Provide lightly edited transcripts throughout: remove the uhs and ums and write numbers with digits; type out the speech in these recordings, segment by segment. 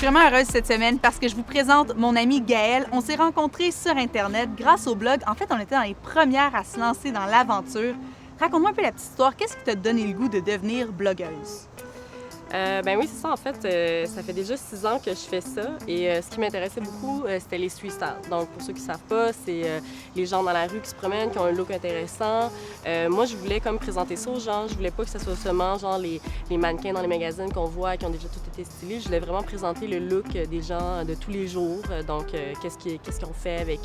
suis vraiment heureuse cette semaine parce que je vous présente mon ami Gaëlle. On s'est rencontrés sur Internet grâce au blog. En fait, on était dans les premières à se lancer dans l'aventure. Raconte-moi un peu la petite histoire. Qu'est-ce qui t'a donné le goût de devenir blogueuse? Ben oui, c'est ça. En fait, ça fait déjà 6 ans que je fais ça. Et ce qui m'intéressait beaucoup, c'était les street styles. Donc, pour ceux qui ne savent pas, c'est les gens dans la rue qui se promènent, qui ont un look intéressant. Moi, je voulais comme présenter ça aux gens. Je voulais pas que ce soit seulement genre les mannequins dans les magazines qu'on voit, qui ont déjà tout été stylés. Je voulais vraiment présenter le look des gens de tous les jours. Donc, qu'est-ce qu'on fait avec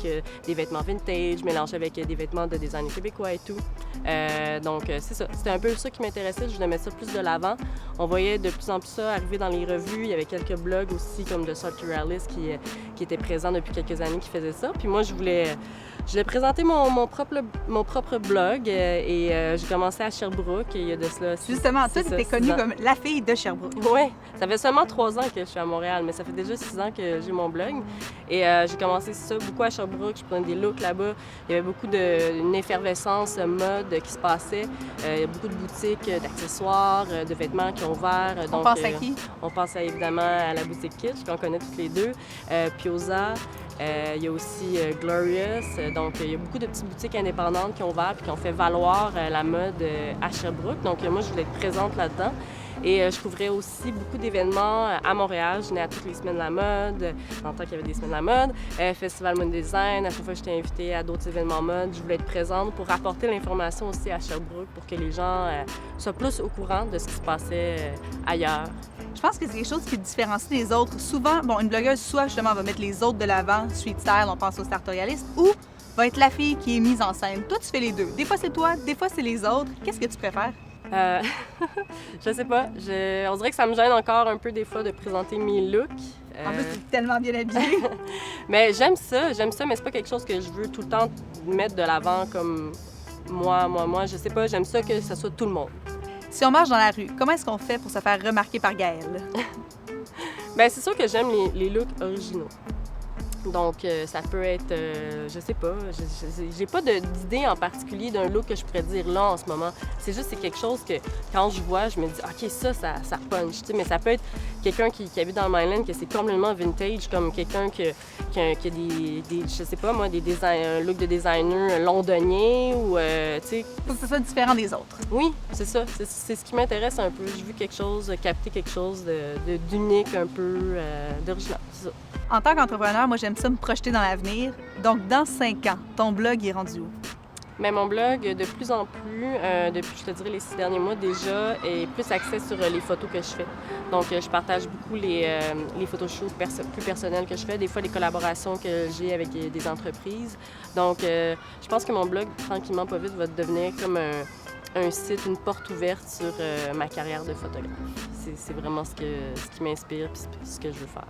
des vêtements vintage, mélangés avec des vêtements de design québécois et tout. Donc, c'est ça. C'était un peu ça qui m'intéressait. Je voulais mettre ça plus de l'avant. On voyait de plus en plus ça arriver dans les revues. Il y avait quelques blogs aussi, comme The Sartorialist, qui étaient présents depuis quelques années, qui faisaient ça. Puis moi, je voulais présenter mon propre blog et j'ai commencé à Sherbrooke il y a de cela. Justement, toi, tu étais connue comme la fille de Sherbrooke. Oui, ça fait seulement 3 ans que je suis à Montréal, mais ça fait déjà 6 ans que j'ai mon blog. Et j'ai commencé ça beaucoup à Sherbrooke. Je prenais des looks là-bas. Il y avait beaucoup d'une effervescence mode qui se passait. Il y a beaucoup de boutiques d'accessoires, de vêtements qui ont ouvert. On pense à qui? On pense évidemment à la boutique Kitsch, qu'on connaît toutes les deux. Pioza. Il y a aussi Glorious. Donc, il y a beaucoup de petites boutiques indépendantes qui ont ouvert et qui ont fait valoir la mode à Sherbrooke. Donc, moi, je voulais être présente là-dedans. Et je couvrais aussi beaucoup d'événements à Montréal. Je venais à toutes les semaines de la mode, dans le temps qu'il y avait des semaines de la mode. Festival Mode Design, à chaque fois que j'étais invitée à d'autres événements mode, je voulais être présente pour apporter l'information aussi à Sherbrooke pour que les gens soient plus au courant de ce qui se passait ailleurs. Je pense que c'est quelque chose qui différencie les autres. Souvent, une blogueuse, soit justement va mettre les autres de l'avant, street style, on pense aux sartorialistes, ou va être la fille qui est mise en scène. Toi, tu fais les deux. Des fois, c'est toi, des fois, c'est les autres. Qu'est-ce que tu préfères? Je sais pas. On dirait que ça me gêne encore un peu des fois de présenter mes looks. En plus, tu es tellement bien habillée. Mais j'aime ça, mais c'est pas quelque chose que je veux tout le temps mettre de l'avant comme moi. Je sais pas, j'aime ça que ce soit tout le monde. Si on marche dans la rue, comment est-ce qu'on fait pour se faire remarquer par Gaëlle? Bien, c'est sûr que j'aime les looks originaux. Donc, ça peut être, je sais pas, j'ai pas d'idée en particulier d'un look que je pourrais dire là en ce moment. C'est juste, c'est quelque chose que quand je vois, je me dis, OK, ça punch. Tu sais, mais ça peut être quelqu'un qui habite dans le Mainland, que c'est complètement vintage, comme quelqu'un qui a des, je sais pas moi, un look de designer londonien ou, tu sais. Faut que ce soit différent des autres. Oui, c'est ça. C'est ce qui m'intéresse un peu. J'ai vu quelque chose, capter quelque chose d'unique, un peu, d'original. C'est ça. En tant qu'entrepreneur, moi, j'aime ça me projeter dans l'avenir. Donc, dans 5 ans, ton blog est rendu où? Mais mon blog, de plus en plus, depuis, je te dirais, les 6 derniers mois déjà, est plus axé sur les photos que je fais. Donc, je partage beaucoup les photoshoots plus personnels que je fais, des fois les collaborations que j'ai avec des entreprises. Donc, je pense que mon blog, tranquillement, pas vite, va devenir comme un site, une porte ouverte sur ma carrière de photographe. C'est vraiment ce qui m'inspire et ce que je veux faire.